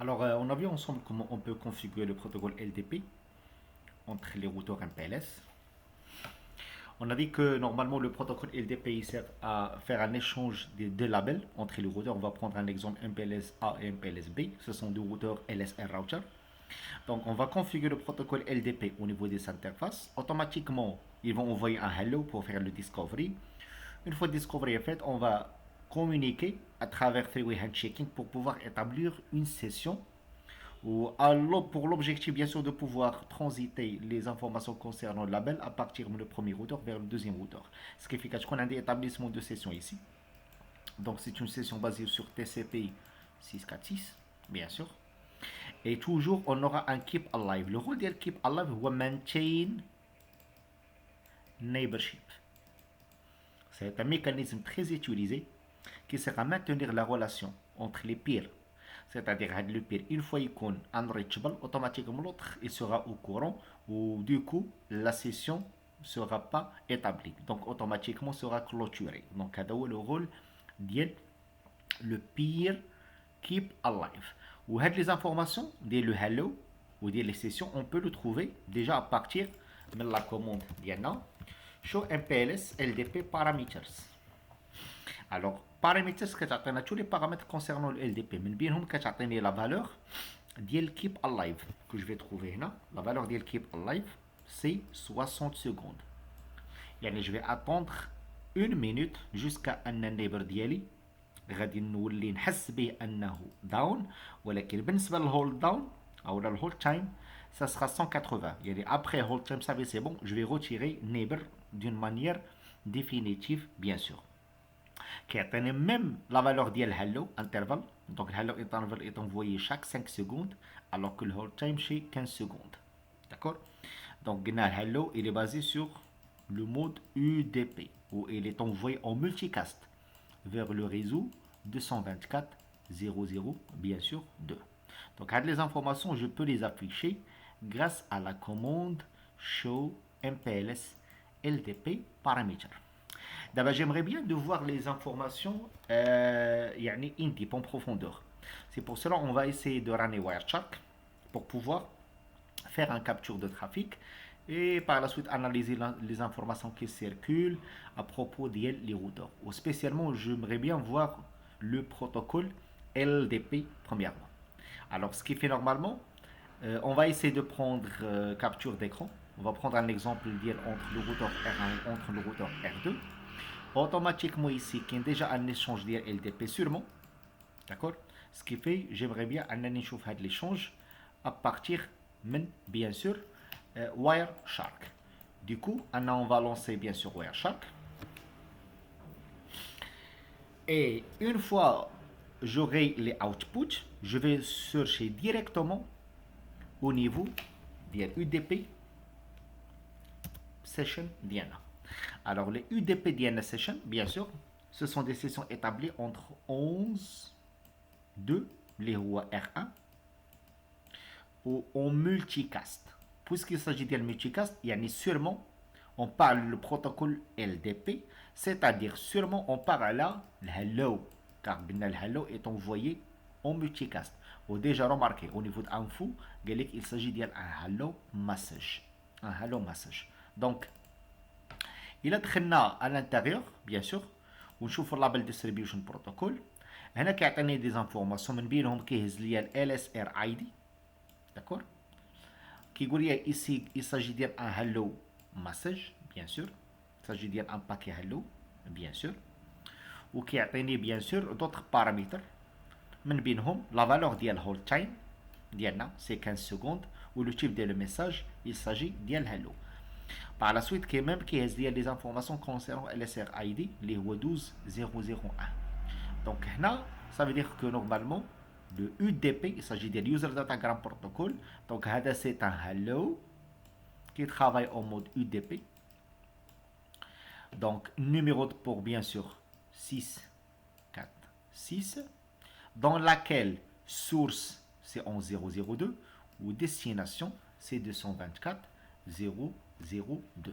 Alors, on a vu ensemble comment on peut configurer le protocole LDP entre les routeurs MPLS. On a dit que normalement le protocole LDP il sert à faire un échange des deux labels entre les routeurs. On va prendre un exemple MPLS A et MPLS B. Ce sont deux routeurs LSR router. Donc, on va configurer le protocole LDP au niveau des interfaces. Automatiquement, ils vont envoyer un hello pour faire le discovery. Une fois le discovery est fait, on va communiquer à travers three-way handshaking pour pouvoir établir une session ou pour l'objectif bien sûr de pouvoir transiter les informations concernant le label à partir du premier routeur vers le deuxième routeur. Ce qui fait qu'on a des établissements de session ici. Donc c'est une session basée sur TCP 646, bien sûr. Et toujours on aura un keep alive. Le rôle de keep alive est maintain neighborship. C'est un mécanisme très utilisé qui sert à maintenir la relation entre les peers. C'est-à-dire le peer, une fois qu'il est unreachable, automatiquement l'autre il sera au courant ou du coup la session ne sera pas établie. Donc automatiquement sera clôturée. Donc c'est le rôle de le peer keep alive. Ou les informations de le hello ou des les sessions, on peut le trouver déjà à partir de la commande d'Yana show MPLS LDP parameters. Alors, parameters كتعطينا tous les paramètres concernant le LDP. من بينهم كتعطيني la valeur ديال keep alive que je vais trouver هنا. La valeur ديال keep alive c'est 60 secondes. يعني je vais attendre une minute jusqu'à ان النيبر ديالي غادي نولي نحس به انه داون ولكن بالنسبه للهولد داون او للهولد تايم ça sera 180. يعني après hold time ça c'est bon, je vais retirer neighbor d'une manière définitive bien sûr. Qui atteint même la valeur de hello intervalle. Donc le hello interval est envoyé chaque 5 secondes alors que le hold time c'est 15 secondes. D'accord. Donc le hello il est basé sur le mode UDP où il est envoyé en multicast vers le réseau 224.0.0 bien sûr 2. Donc les informations je peux les afficher grâce à la commande show MPLS LDP paramètre. D'abord, j'aimerais bien de voir les informations in deep, en profondeur. C'est pour cela qu'on va essayer de runner Wireshark pour pouvoir faire un capture de trafic et par la suite analyser les informations qui circulent à propos des routeurs. Ou spécialement, j'aimerais bien voir le protocole LDP premièrement. Alors, ce qui fait normalement, on va essayer de prendre capture d'écran. On va prendre un exemple entre le routeur R1 et entre le routeur R2. Automatiquement ici, qui est déjà un échange de LDP sûrement. D'accord. Ce qui fait, j'aimerais bien analyser l'échange à partir, bien sûr, Wireshark. Du coup, on va lancer bien sûr Wireshark. Et une fois j'aurai les outputs, je vais chercher directement au niveau de UDP session Diana. Alors les UDP Diana session, bien sûr, ce sont des sessions établies entre 11, 2, les rois R1 ou en multicast. Puisqu'il s'agit d'un multicast, il y a sûrement on parle le protocole LDP, c'est-à-dire sûrement on parle là le hello, car le hello est envoyé en multicast. Ou déjà remarqué au niveau d'info, il s'agit d'un hello message. Un hello message. Donc, il a traîné à l'intérieur, bien sûr, on trouve le label distribution protocol. هنا كيعطيني des informations من بينهم كيهز لي ال LSR ID. D'accord. كيقول لي ici il s'agit d'un hello message, bien sûr. Il s'agit d'un paquet hello, bien sûr. Ou qui a bien sûr d'autres paramètres. من بينهم la valeur ديال hold time ديالنا c'est 15 secondes ou le type de message il s'agit ديال hello. Par la suite qui même qui a des informations concernant LSR ID les 12001. Donc là ça veut dire que normalement le UDP il s'agit de User Datagram Protocol. Donc c'est un hello qui travaille en mode UDP. Donc numéro de port bien sûr 646 dans laquelle source c'est 11002 ou destination c'est 224.0.0.2.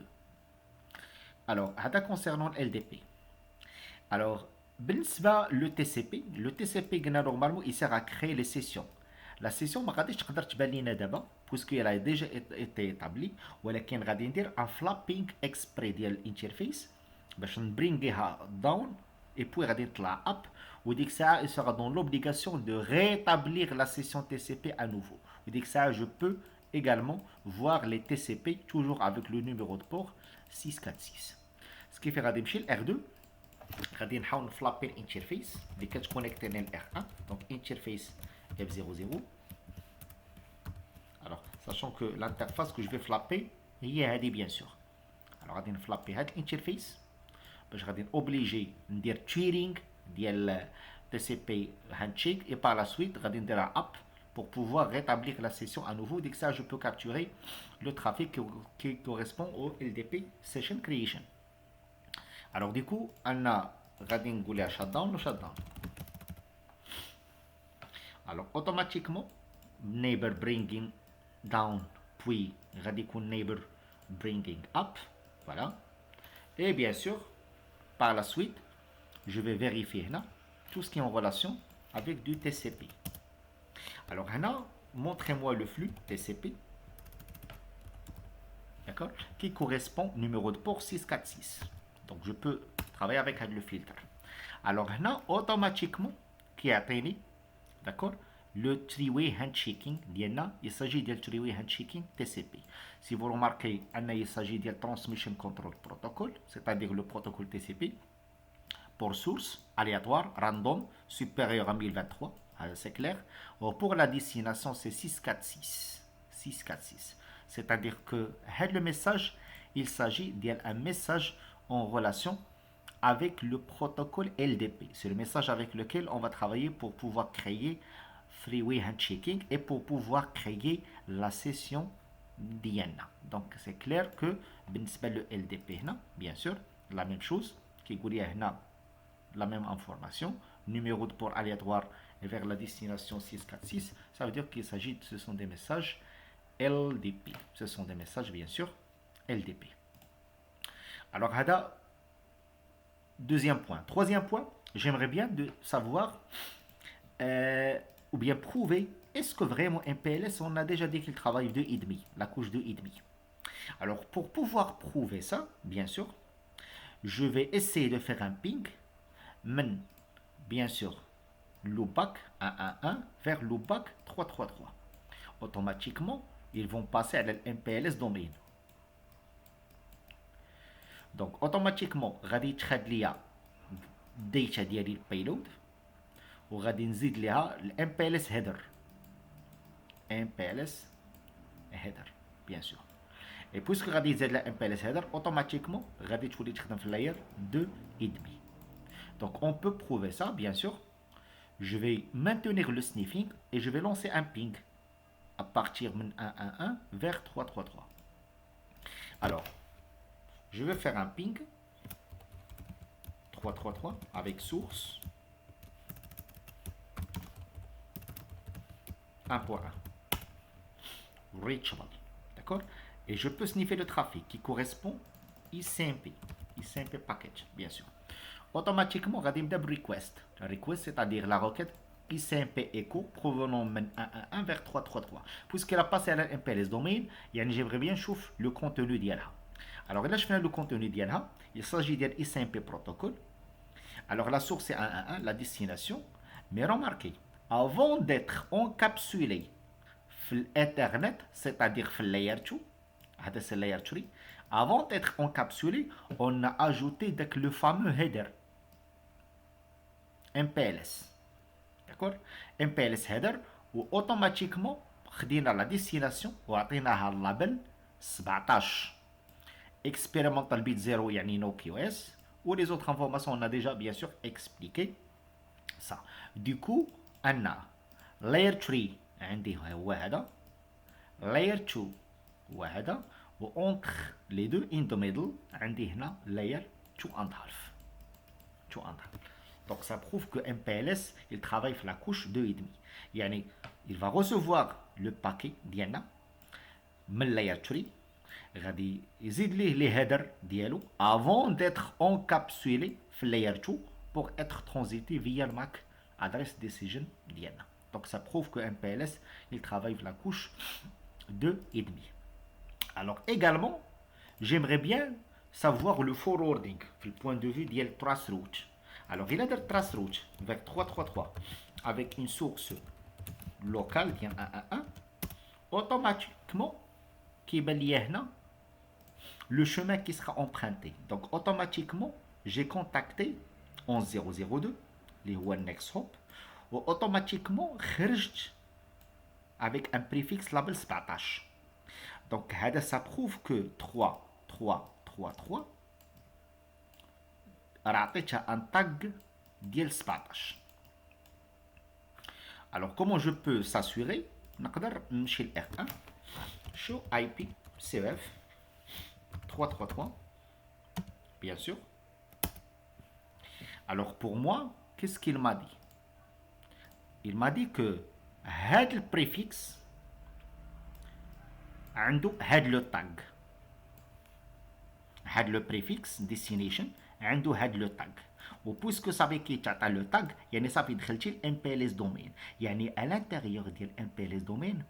Alors concernant LDP. Alors le TCP normalement il sert à créer les sessions. La session ما غاديش تقدر تبان لينا دابا puisque elle a déjà été établie, ولكن غادي ندير un flapping exprès ديال الانترفيس باش نبرينغيها down et puis غادي نطلع up وديك الساعه il sera dans l'obligation de rétablir la session TCP à nouveau. وديك الساعه je peux également voir les TCP toujours avec le numéro de port 646. Ce qui fait غادي نمشي ل R2 غادي نحاول نفلابي الانترفيس اللي كتكونيكتيني ل R1 donc interface F00. Alors sachant que l'interface que je vais flapper هي هذه bien sûr. Alors غادي نفلابي هاد الانترفيس باش غادي obligé ندير tuning ديال TCP handshake et par la suite غادي نديرها up pour pouvoir rétablir la session à nouveau. Dès que ça, je peux capturer le trafic qui correspond au LDP Session Creation. Alors du coup, on a غادي نقولها shutdown ou shutdown. Alors automatiquement, neighbor bringing down puis غادي يكون neighbor bringing up. Voilà. Et bien sûr, par la suite, je vais vérifier là, tout ce qui est en relation avec du TCP. Alors, maintenant, montrez-moi le flux TCP, d'accord, qui correspond au numéro de port 646. Donc, je peux travailler avec le filtre. Alors, maintenant, automatiquement, qui a atteint, d'accord, le three-way handshaking, il s'agit du three-way handshaking TCP. Si vous remarquez, il s'agit du Transmission Control Protocol, c'est-à-dire le protocole TCP, pour source aléatoire, random, supérieur à 1023. C'est clair. Pour la destination, c'est 646. 646. C'est-à-dire que le message, il s'agit d'un message en relation avec le protocole LDP. C'est le message avec lequel on va travailler pour pouvoir créer three-way handshaking et pour pouvoir créer la session Diana. Donc c'est clair que le LDP, bien sûr, la même chose, qui est la même information, numéro de port aléatoire vers la destination 646, ça veut dire qu'il s'agit, ce sont des messages LDP. Ce sont des messages, bien sûr, LDP. Alors, Hada, deuxième point. Troisième point, j'aimerais bien de savoir ou bien prouver est-ce que vraiment MPLS, on a déjà dit qu'il travaille 2,5, la couche 2,5. Alors, pour pouvoir prouver ça, bien sûr, je vais essayer de faire un ping, bien sûr, loopback 111 vers loopback 333. Automatiquement, ils vont passer à l'MPLS domain. Donc, automatiquement, غادي تخد ليا الداتا ديالي البيلود وغادي نزيد ليها الMPLS header. MPLS header, bien sûr. Et puisque غادي يزيد لها MPLS header, automatiquement, غادي تولي تخدم في layer 2,5. Donc, on peut prouver ça, bien sûr. Je vais maintenir le sniffing et je vais lancer un ping à partir de 111 vers 333. Alors, je vais faire un ping 333 avec source 1.1 reachable, d'accord, et je peux sniffer le trafic qui correspond ICMP package, bien sûr. Automatiquement, غادي نبدا request. La request, c'est-à-dire la requête ICMP echo provenant de 111 vers 333. Puisqu'elle a passé à la MPLS domain, j'aimerais bien voir le contenu d'IALA. Alors là, je fais le contenu d'IALA. Il s'agit d'un ICMP protocole. Alors la source c'est 111, la destination. Mais remarquez, avant d'être encapsulé dans l'Ethernet, c'est-à-dire dans le layer 2, c'est le layer 3, avant d'être encapsulé, on a ajouté le fameux header. MPLS, d'accord, MPLS header, ou automatiquement خدينا la destination وعطيناها label 17 expérimental bit 0 يعني no QoS, ou les autres informations on a déjà bien sûr expliqué ça. Du coup on a layer 3 عندي هو هذا, layer 2 هو هذا, و entre les deux in the middle عندي هنا layer 2.5. Donc ça prouve que MPLS, il travaille sur la couche 2,5. Yani, il va recevoir le paquet Diana, من layer 3, غادي يزيد ليه les headers ديالو avant d'être encapsulé في layer 2 pour être transité via le MAC adresse decision Diana. Donc ça prouve que MPLS, il travaille la couche 2,5. Alors également, j'aimerais bien savoir le forwarding, du point de vue de traceroute. Alors il a des traceroute avec 333, avec une source locale, bien 111, automatiquement, qui va lier le chemin qui sera emprunté. Donc automatiquement, j'ai contacté 11002, les One Next Hop, ou automatiquement, خرجت avec un préfixe label 17. Donc ça prouve que 3, 3, 3, 3 رأعطيتها un tag ديال 17. Alors comment je peux s'assurer؟ نقدر نمشي ل R1 show IP CEF 333 bien sûr. Alors pour moi, qu'est-ce qu'il m'a dit? Il m'a dit que هاد البريفيكس عنده هاد لو تاغ، هاد لو بريفيكس ديستينيشن عنده هاد لو تاغ، وبويسكو صافي كي تعطى لو تاغ يعني صافي دخلتي الام بي ال اس دومين، يعني ا لانتيريور ديال ام بي ال اس دومين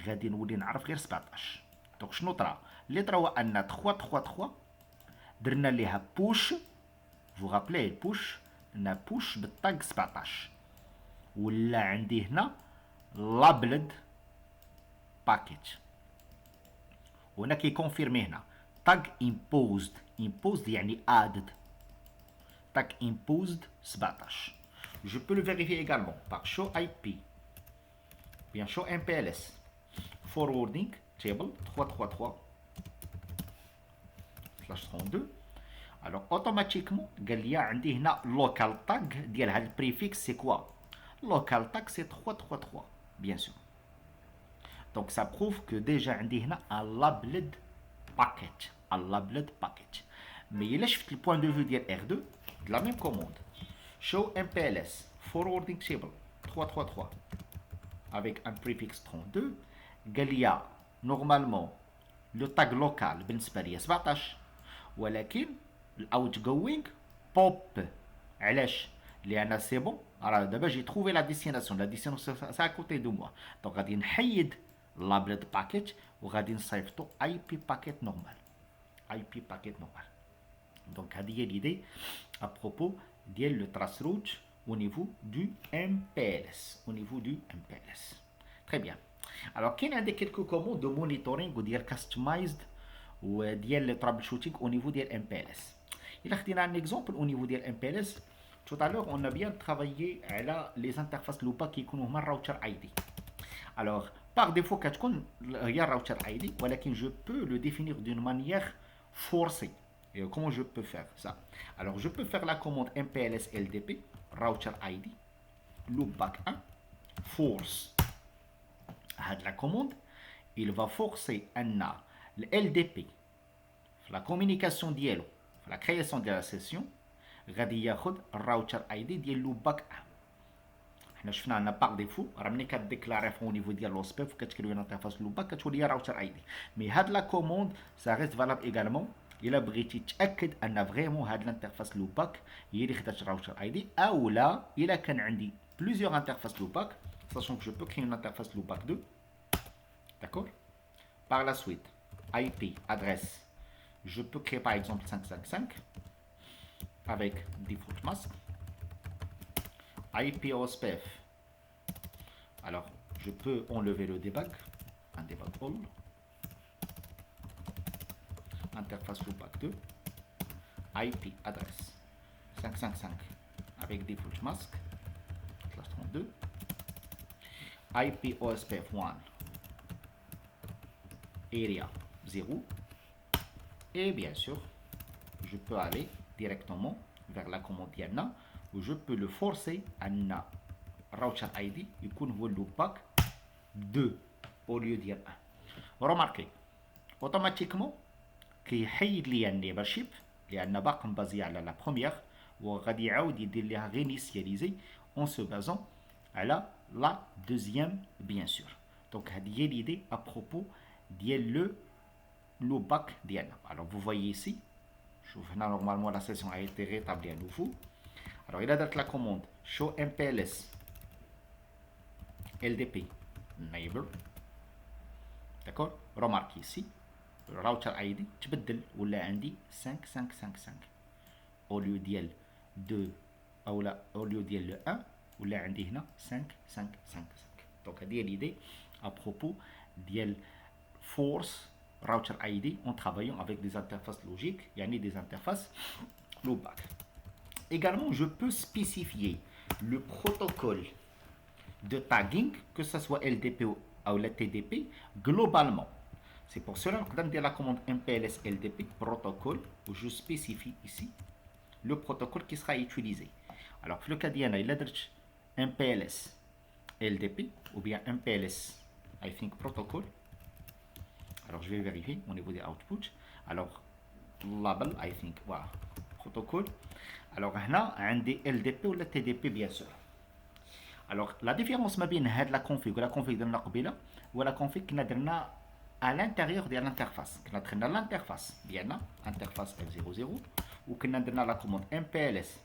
غادي نولي نعرف غير 17. دونك شنو طرا؟ اللي طرا هو ان 333 درنا ليها بوش، فو غابلي بوش، درنا بوش بالتاغ 17، ولا عندي هنا لابلد باكيت، وهنا كيكونفيرمي هنا tag imposed. imposed يعني added. tag imposed 17. Je peux le vérifier également par show IP, bien show MPLS, forwarding table 333 /32. Alors automatiquement قال لي عندي هنا local tag ديال هذا البريفيكس سي كوا؟ local tag c'est 333 bien sûr. Donc ça prouve que déjà عندي هنا un labeled packet, un labeled packet. Mais il a شفت le point de vue ديال R2 de la même commande. Show MPLS forwarding table 333 avec un préfixe 32 قال لي normalement le tag local بالنسبة لي 17 ولكن الاوت جوينغ بوب. علاش؟ لان سي بون راه دابا جي تروفي لا ديستيناسيون، لا ديستيناسيون سا ا كوتي دو موا، دونك غادي نحيد لابلد باكيت وغادي نصيفطو اي بي باكيت نورمال، اي بي باكيت نورمال. دونك هذه هي ليدي ابروبو ديال لو تراس روت au niveau du MPLS, au niveau du MPLS. Très bien. Alors كاين عندي quelques commandes de monitoring وديال customized وديال trouble shooting au niveau ديال MPLS. Il a خدينا un exemple au niveau ديال MPLS. Tout à l'heure, on a bien travaillé على les interfaces loopback qui يكونوا هما الراوتر ID. Alors, par défaut كتكون هي الراوتر ID ولكن je peux le définir d'une manière forcée. Et comment je peux faire ça? Alors, je peux faire la commande MPLS LDP router ID loopback 1 force. La commande, il va forcer le LDP la communication ديالو la création de la session غادي ياخذ الراوتر اي دي ديال لوباك 1. حنا شفنا عندنا باغ ديفو راه ملي كديكلاري في نيفو ديال لوسبيف وكتكريو انترفاس لوباك كتولي هي راوتر اي دي. مي هاد لا كوموند سا ريست فالاب ايغالمون الا بغيتي تاكد ان فريمون هاد الانترفاس لوباك هي اللي خدات راوتر اي دي، او لا الا كان عندي بليزيور انترفاس لوباك sachant que je peux créer une interface loopback 2. D'accord? Par la suite, IP, adresse, je peux créer par exemple 555 avec default mask. IP OSPF. Alors, je peux enlever le debug, un debug all. Interface loopback 2. IP adresse 555 avec default mask. Classe 32. IP OSPF 1. Area 0. Et bien sûr, je peux aller directement vers la commande Diana où je peux le forcer à un router ID يكون هو loopback 2 au lieu de 1. Remarquez, automatiquement كيحيد لي النيبرشيب لان باقي مبازي على لا بروميير وغادي يعاود يدير ليها رينيسياليزي en se basant على la deuxième bien sûr. Donc هذه هي l'idée à propos ديال le loopback ديالنا. Alors vous voyez ici, هنا normalement la session a été rétablie à nouveau. Alors il a درت la commande show MPLS LDP neighbor. D'accord, remarquez ici router ID تبدل ولا عندي 5555 au lieu ديال 2 او لا au lieu ديال 1 ولا عندي هنا 5555. دونك هذه هي l'idée à propos ديال force router ID en travaillant avec des interfaces logiques, يعني des interfaces loopback. Également, je peux spécifier le protocole de tagging, que ce soit LDP ou la TDP, globalement. C'est pour cela que dans la commande MPLS LDP protocole, où je spécifie ici le protocole qui sera utilisé. Alors, le cas d'Yana, il a MPLS LDP ou bien MPLS, I think protocole. Alors, je vais vérifier au niveau des outputs. Alors, label, I think, voilà, protocole. Alors, on a un LDP ou la TDP, bien sûr. Alors, la différence ma bien la config de la قبيله ou la config qui n'a à l'intérieur de l'interface. Qui n'a l'interface, bien interface F00 ou qui n'a la commande MPLS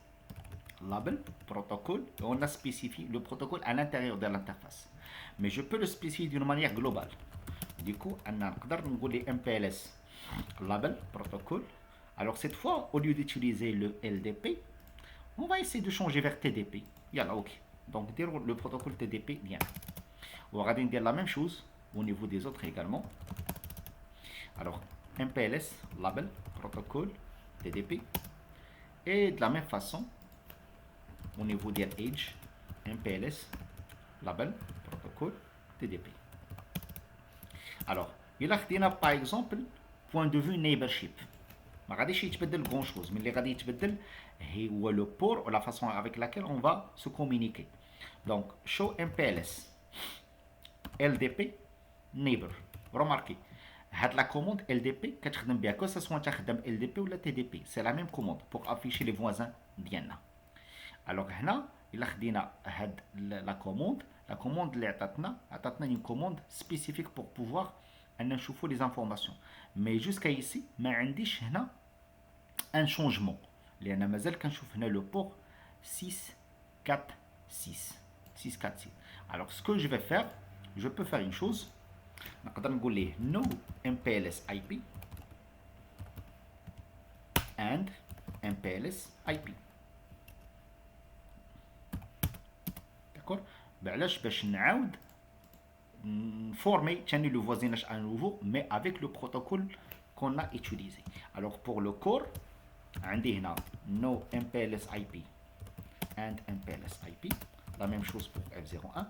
label protocole et on a spécifié le protocole à l'intérieur de l'interface. Mais je peux le spécifier d'une manière globale. Du coup, on a MPLS label protocole. Alors cette fois, au lieu d'utiliser le LDP, on va essayer de changer vers TDP. Yalla, ok. Donc, dire le protocole TDP, bien. On va dire la même chose au niveau des autres également. Alors, MPLS, label, protocole, TDP. Et de la même façon, au niveau des Edge, MPLS, label, protocole, TDP. Alors, il a par exemple, point de vue neighborship. ما غاديش يتبدل grand chose, mais اللي غادي يتبدل هو le port ou la façon avec laquelle on va se communiquer. Donc, show MPLS LDP neighbor. Remarquez, la commande LDP كتخدم بها que ce soit تخدم LDP ou la TDP, c'est la même commande pour afficher les voisins ديالنا. Alors هنا إلا خدينا هاد la commande اللي عطاتنا une commande spécifique pour pouvoir أن نشوفوا les informations. Mais jusqu'à ici ما عنديش هنا un changement. لأن مازال كنشوف هنا le port 646. Alors ce que je vais faire, je peux faire une chose. نقدر نقول ليه no MPLS IP and MPLS IP. D'accord. علاش باش نعاود former le voisinage à nouveau, mais avec le protocole qu'on a utilisé. Alors pour le core, عندي هنا no MPLS IP and MPLS IP. La même chose pour F01.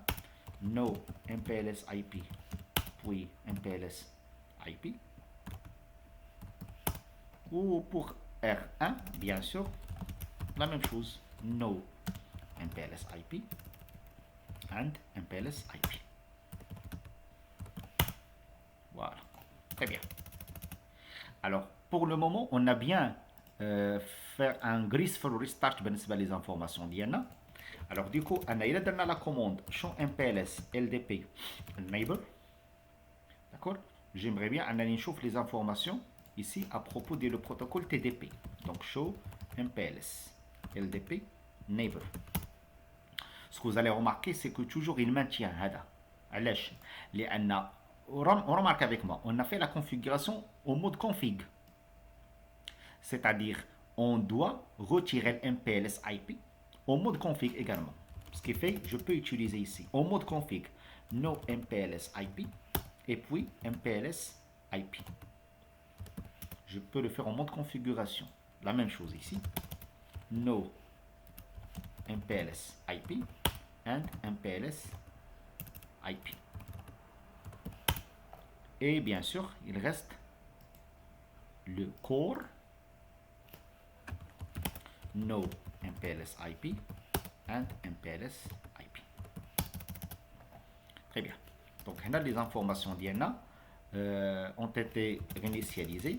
No MPLS IP puis MPLS IP. Ou pour R1, bien sûr, la même chose. No MPLS IP and MPLS IP. Voilà, très bien. Alors, pour le moment, on a bien fait un graceful restart بالنسبة les informations ديالنا. Alors, du coup, on a la commande show MPLS LDP neighbor. D'accord. J'aimerais bien analyser les informations ici à propos du protocole TDP. Donc, show MPLS LDP neighbor. Ce que vous allez remarquer, c'est que toujours il maintient هذا. علاش؟ لأن on remarque avec moi, on a fait la configuration au mode config. C'est-à-dire, on doit retirer le MPLS IP au mode config également. Ce qui fait, je peux utiliser ici, au mode config, no MPLS IP et puis MPLS IP. Je peux le faire en mode configuration. La même chose ici, no MPLS IP and MPLS IP. Et bien sûr, il reste le core, no MPLS IP and MPLS IP. Très bien. Donc, les informations d'IANA ont été réinitialisées.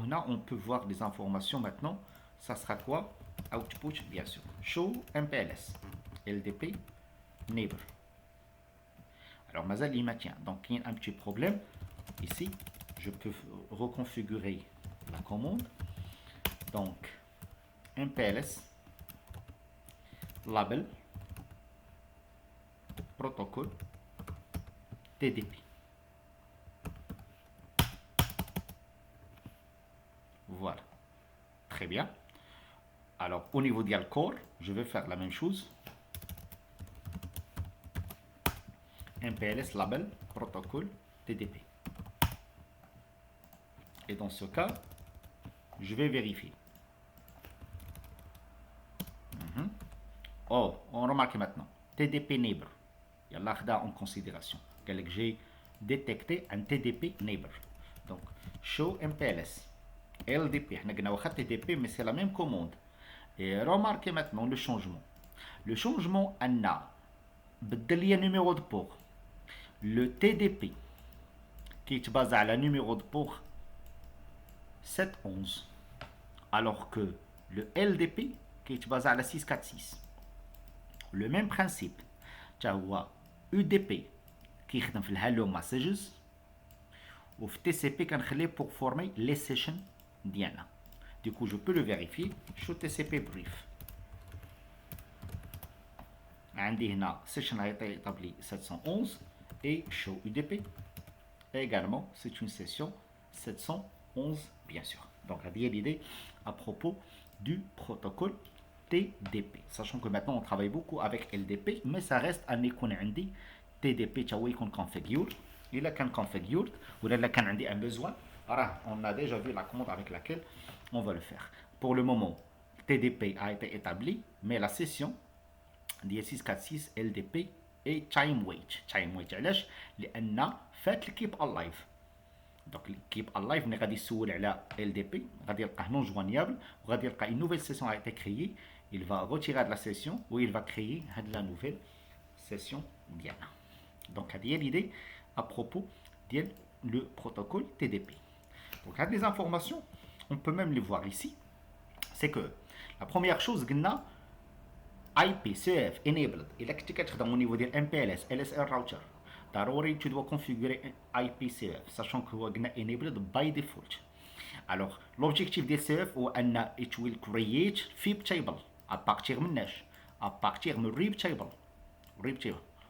Là, on peut voir les informations maintenant. Ça sera quoi? Output, bien sûr. Show MPLS LDP neighbor. Alors, Mazal, il maintient. Donc, il y a un petit problème. Ici, je peux reconfigurer la commande. Donc, MPLS label protocole TDP. Voilà. Très bien. Alors, au niveau du core, je vais faire la même chose. MPLS label protocole TDP. Et dans ce cas, je vais vérifier. Oh, on remarque maintenant. TDP neighbor. Il y a là en considération. J'ai détecté un TDP neighbor. Donc, show MPLS. LDP. On a TDP, mais c'est la même commande. Et remarquez maintenant le changement. Le changement, on a le numéro de port. Le TDP qui est basé à la numéro de port 711. Alors que le LDP qui est basé à la 646. Le même principe. Tu as UDP qui est dans le Hello Messages. Ou TCP pour former les sessions Diana. Du coup, je peux le vérifier. Show TCP brief. عندي هنا session a été établi 711 et show UDP. Et également, c'est une session 711, bien sûr. Donc, il y a l'idée à propos du protocole TDP. Sachant que maintenant, on travaille beaucoup avec LDP, mais ça reste un icône عندي TDP تشاوي يكون configured. Il a qu'un configured, ou là, quand on a un besoin, on a déjà vu la commande avec laquelle on va le faire. Pour le moment, TDP a été établi, mais la session DL646 LDP et time wait. Time wait علاش؟ لأن فات keep alive. Donc keep alive ملي غادي يسول على LDP غادي يلقاه non joignable وغادي يلقى une nouvelle session a été créée. Il va retirer de la session ou il va créer la nouvelle session ديالنا. Donc هذه هي l'idée à propos de le protocole TDP. Donc les informations, on peut même les voir ici. C'est que la première chose, IP, CF, enabled. Il est au niveau de MPLS, LSR router. ضروري tu dois configurer IP CF, sachant que c'est enabled by default. Alors, l'objectif des CF est que it will create FIB table à partir de RIB table.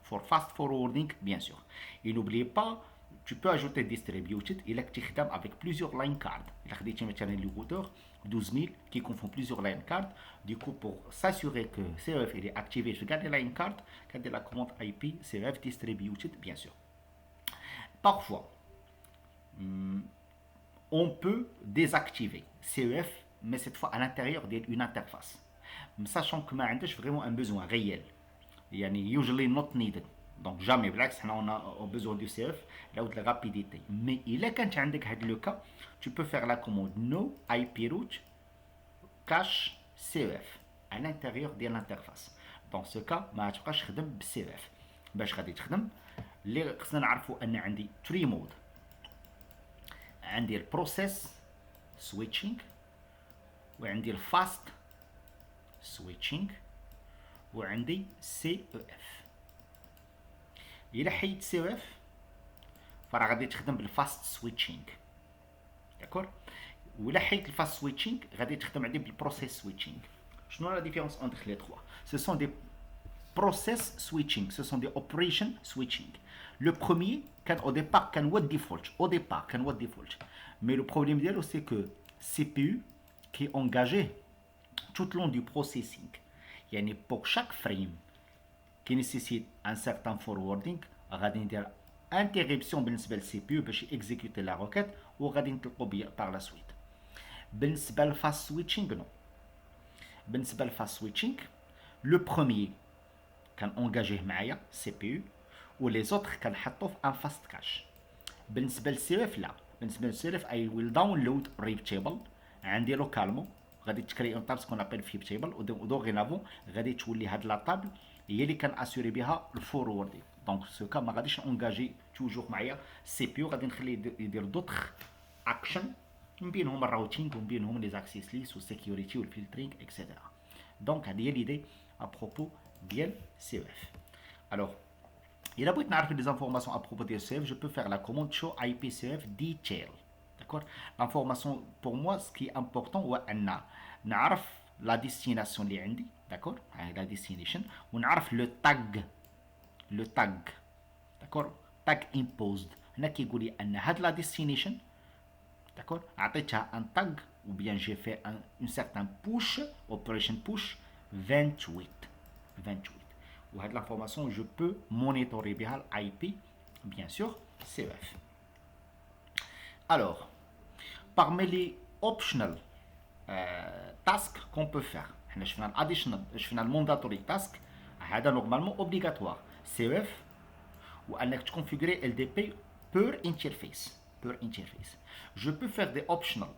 For fast forwarding, bien sûr. Et n'oubliez pas, tu peux ajouter distributed, il est avec plusieurs line cards. Il a des le routeur 12000 qui confond plusieurs line cards. Du coup, pour s'assurer que CEF est activé, je garde la line card, garde la commande IP CEF distributed, bien sûr. Parfois, on peut désactiver CEF, mais cette fois à l'intérieur d'une interface. Sachant que je n'ai vraiment un besoin réel. Usually not needed. Donc jamais, on a besoin du CF, là où de la rapidité. Mais il est quand tu as le cas, tu peux faire la commande no IP route cache CEF à l'intérieur de l'interface. Dans ce cas, ما تبقاش تخدم بالCEF. باش غادي تخدم اللي خصنا نعرفوا ان عندي 3 مود. عندي البروسيس سويتشينغ وعندي الفاست سويتشينغ وعندي CEF. إلا حيد CEF فراه غادي تخدم بالفاست سويتشينغ. داكور؟ وإلا حيد الفاست سويتشينغ غادي تخدم عندي بالبروسيس سويتشينغ. شنو لا ديفيرونس entre les trois? Ce sont des process switching, ce sont des operation switching. Le premier, au départ, can what default. Au départ, can what default. Mais le problème d'elle, c'est que CPU qui est engagé tout le long du processing. يعني pour chaque frame qui nécessite un certain forwarding, غادي ندير interruption بالنسبة للCPU باش exécuter la requête وغادي نطلقوا بها par la suite. بالنسبة للفاست switching non. بالنسبة للفاست switching, le premier كان engagé معايا CPU و les autres كنحطوا في un fast cache. بالنسبة للCF لا. بالنسبة للCF I will download RIB table عندي لوكالمون غادي تكري اون تاب سكون ابل فيب تيبل ودوغينافون غادي تولي هاد لا طابل هي اللي كان اسوري بها الفوروردين. دونك سو كا ما غاديش اونجاجي توجور معايا سي بي يو غادي نخليه يدير دوطخ اكشن من بينهم الراوتينغ ومن بينهم لي زاكسيس ليست والسيكيوريتي والفلترينغ اكسيتيرا. دونك هذه هي ليدي ابروبو ديال سي اف. الوغ الا بغيت نعرف لي زانفورماسيون ابروبو ديال سي اف جو بو فير لا كوموند شو اي بي سي اف ديتيل. D'accord. L'information, pour moi, ce qui est important, c'est la destination, d'accord, la destination, on a le tag, d'accord, tag imposed. هنا كيقول لي ان هاد la destination d'accord عطيتها un tag ou bien j'ai fait une certain push operation push 28 وهاد l'information je peux monitorer بها l'IP bien sûr CEF. Alors parmi les optional tasks qu'on peut faire حنا شفنا additional شفنا mandatory task هذا normalement obligatoire CEF وانك تconfigurer LDP per interface. Je peux faire des optional.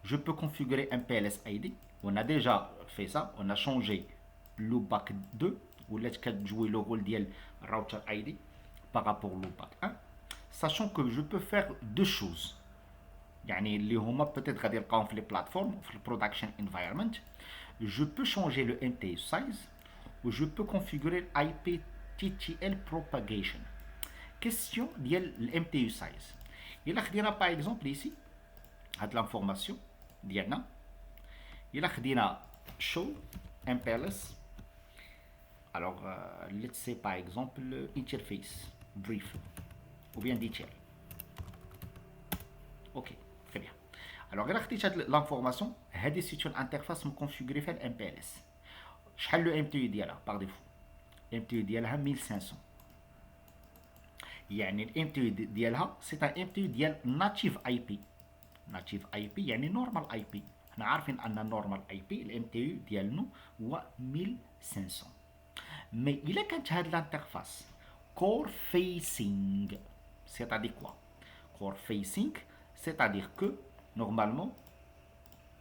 Je peux configurer un PLS ID. On a déjà fait ça. On a changé loopback 2 ou là tu jouer le rôle de router ID par rapport au loopback 1. Sachant que je peux faire deux choses. يعني اللي هما peut-être غادي يلقاهم في les plateformes في le production environment. Je peux changer le MTU size ou je peux configurer l'IP TTL propagation. Question ديال الMTU size. Il خدينا par exemple ici هاد l'information ديالنا. Il خدينا show MPLS. Alors let's say par exemple interface brief ou bien detail. Ok, très bien. Alors il خديت هاد l'information. هادي c'est une interface مconfigurée في MPLS. شحال le MTU ديالها par défaut. MTU ديالها 1500. يعني الامتيو ديالها سي ان امتيو ديال ناتيف اي بي. ناتيف اي بي يعني نورمال اي بي. حنا عارفين ان نورمال اي بي الامتيو ديالنا هو 1500. مي الا كانت هاد الانترفاس كور فيسينغ c'est-à-dire quoi core facing c'est-à-dire que normalement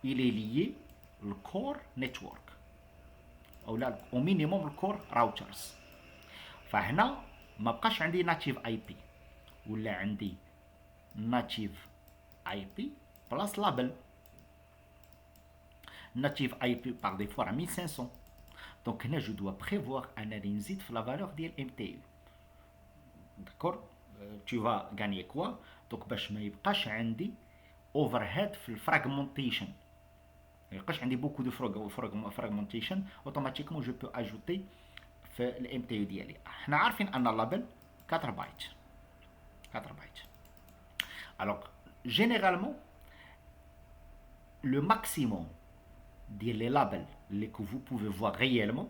il est lié le core network او لا au minimum le core routers. فهنا ما بقاش عندي ناتيف اي بي ولا عندي ناتيف اي بي بلاس لابل. ناتيف اي بي باغ ديفو راه 1500. دونك هنا جو دوا بريفوار انني نزيد في لا فالور ديال ام تي يو. داكور tu vas gagner quoi دونك باش ما يبقاش عندي اوفر هيد في الفراغمونتيشن. ما يبقاش عندي بوكو دو فراغمونتيشن اوتوماتيكمون جو بو اجوتي في الام تي يو ديالي. حنا عارفين ان اللابل 4 بايت. Alors généralement le maximum ديال لي لابل اللي que vous pouvez voir réellement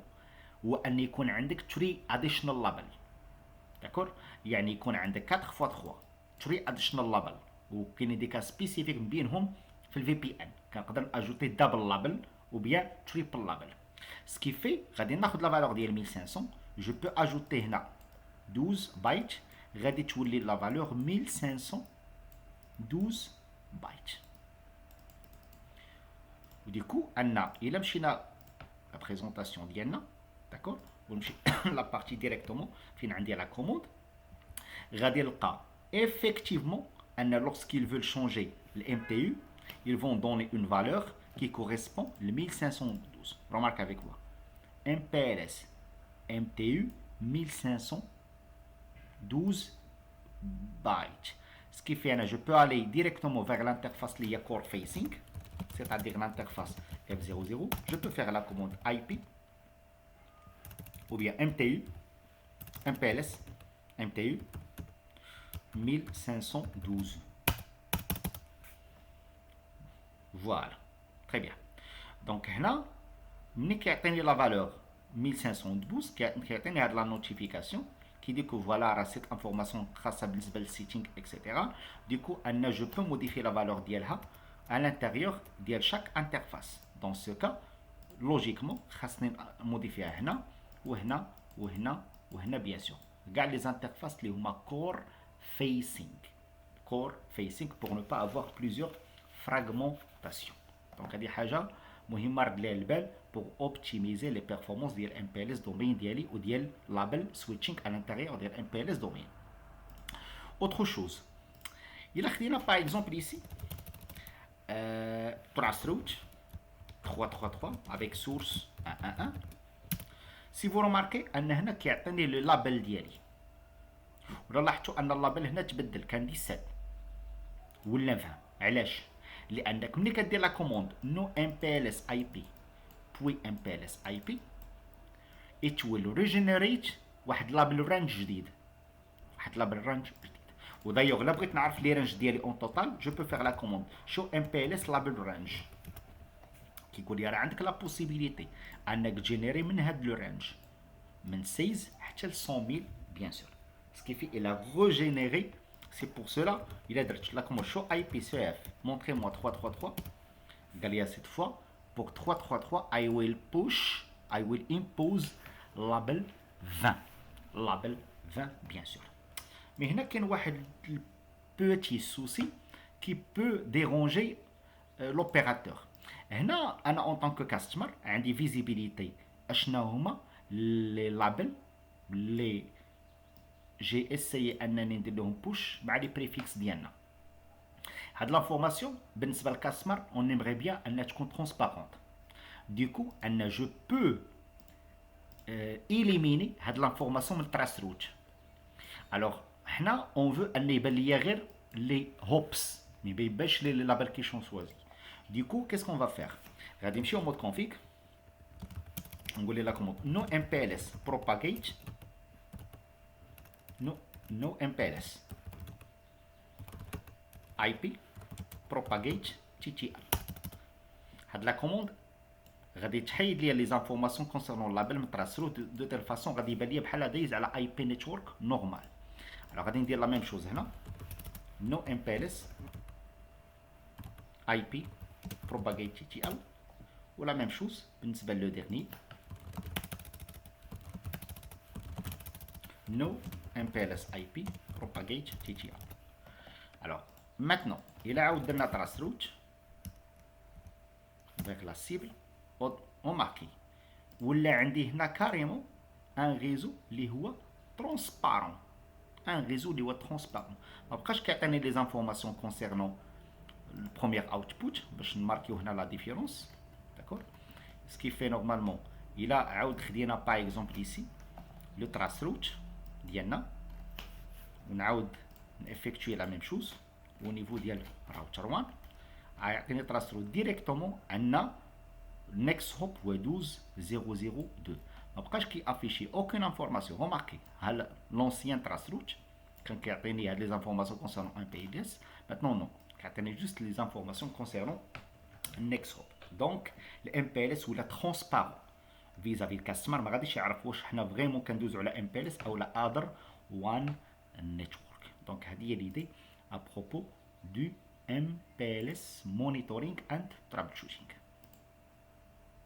هو ان يكون عندك 3 additional label. داكور يعني يكون عندك 4 x 3 3 additional label وكاين دي كا سبيسيفيك بينهم في الفي بي ان كنقدر اجوتي دبل لابل ou bien triple label. Ce qui fait غادي ناخذ لا فالور ديال 1500 je peux ajouter هنا 12 بايت غادي تولي لا فالور 1512 بايت. وديكو ان الا مشينا لا بريزونطاسيون ديالنا داكور ونمشي لا بارتي ديريكتومون فين عندي لا كوموند غادي نلقى effectivement ان lorsqu'ils veulent changer le MTU ils vont donner une valeur qui correspond le 1512. Remarque avec moi. MPLS MTU 1512 bytes. Ce qui fait que je peux aller directement vers l'interface liée core facing, c'est-à-dire l'interface F00. Je peux faire la commande IP ou bien MTU, MPLS, MTU 1512. Voilà. Très bien. Donc هنا ملي كيعطيني لا فالور 1512 كيعطيني هاد لا نوتيفيكاسيون كيدي كو فوالا راه سيت انفورماسيون خاصه بالنسبه للسيتينغ اكسيتيرا. ديكو ان جو بو موديفي لا فالور ديالها à l'intérieur ديال chaque interface. Dans ce cas logiquement خاصني موديفيها هنا وهنا وهنا وهنا bien sûr كاع لي انترفاس اللي هما core facing pour ne pas avoir plusieurs fragmentations. Donc هذه حاجه مهمه رد ليها البال pour optimiser les performances ديال MPLS domain ديالي و ديال label switching à l'intérieur ديال MPLS domain. Autre chose, il a خدينا par exemple ici traceroute 333 avec source 111. Si vous remarquez ان هنا كيعطيني لو لابل ديالي ولا لاحظتوا ان اللابل هنا تبدل كان 17 ولا نفهم علاش لانك ملي كدير لا كوموند نو MPLS IP بوي MPLS IP it will regenerate واحد لابل رانج جديد حتطلب الرانج جديد. ودايوغ لا بغيت نعرف لي رانج ديالي اون توتال جو بو فيغ لا كوموند شو ام بي ال اس لابل رانج، كيقول لي راه عندك لا بوسيبيليتي انك جينيري من هاد لو رانج من 16 حتى ل 100000 بيان سور. سكيفي il a régénéré. C'est pour cela il a درت لا كوموند شو اي بي سي اف مونطري موا 333. قال لي cette fois pour 333 I will push I will impose label 20 label 20 bien sûr. Mais هنا كاين واحد petit souci qui peut déranger l'opérateur. هنا انا en tant que customer عندي visibilité اشنا هما les labels اللي جي اسيي انني ندير لهم بوش مع لي بريفيكس ديالنا. هاد لانفورماسيون بالنسبه للكاستمر اون نيمغي بيان انها تكون ترونسبارونت. ديكو ان جو بو إليميني هاد لانفورماسيون من التراس روت. الوغ حنا اون فو ان يبان ليا غير لي هوبس ما يبانش لي لابل كي شون سوازي. ديكو كيس كون فا فيغ غادي نمشيو مود كونفيغ نقول لها كوموند نو ام بي ال اس بروباغيت no MPLS IP propagate TTL. هاد لا كوموند غادي تحيد ليا لي زانفورماسيون كونسيرنون لابل من تراسلو دو تيل فاسون غادي يبان ليا بحال دايز على اي بي نيتورك نورمال. الوغ غادي ندير لا ميم شوز هنا نو MPLS IP propagate TTL ولا ميم شوز بالنسبه لو ديرني no MPLS IP propagate TTL. Alors maintenant il a عاود trace route avec la cible on marqué ولا عندي هنا كاريمون ان ريزو اللي هو ترونسبارون ان ريزو اللي هو ترونسبارون ما بقاش كيعطيني لي زانفورماسيون كونسيرنون البروميير اوتبوت باش نماركيو هنا لا ديفيرونس داكور. سكي في نورمالمون الى عاود خدينا باغ اكزومبل ايسي لو تراس روت ديالنا ونعاود نافيكتوي لا ميم شوز او نيفو ديال راوتر 1 غيعطيني تراس روت ديريكتومون عندنا نيكست هوب هو 12002 ما بقاش كي افيشي اوكين انفورماسيون. روماركي ها لونسيان تراس روت كان كيعطيني هاد لي زانفورماسيون كونسيرنون ان بي ال اس ماتنون نو كيعطيني جوست لي زانفورماسيون كونسيرنون النيكست هوب. دونك الام بي ال اس ولا ترونسبارون فيزافي الكاستمر ما غاديش يعرف واش حنا فريمون كندوزو على ام بي ال اس او لا اذر وان نيتورك. دونك هذه هي ليدي ابروبو دو MPLS monitoring and troubleshooting.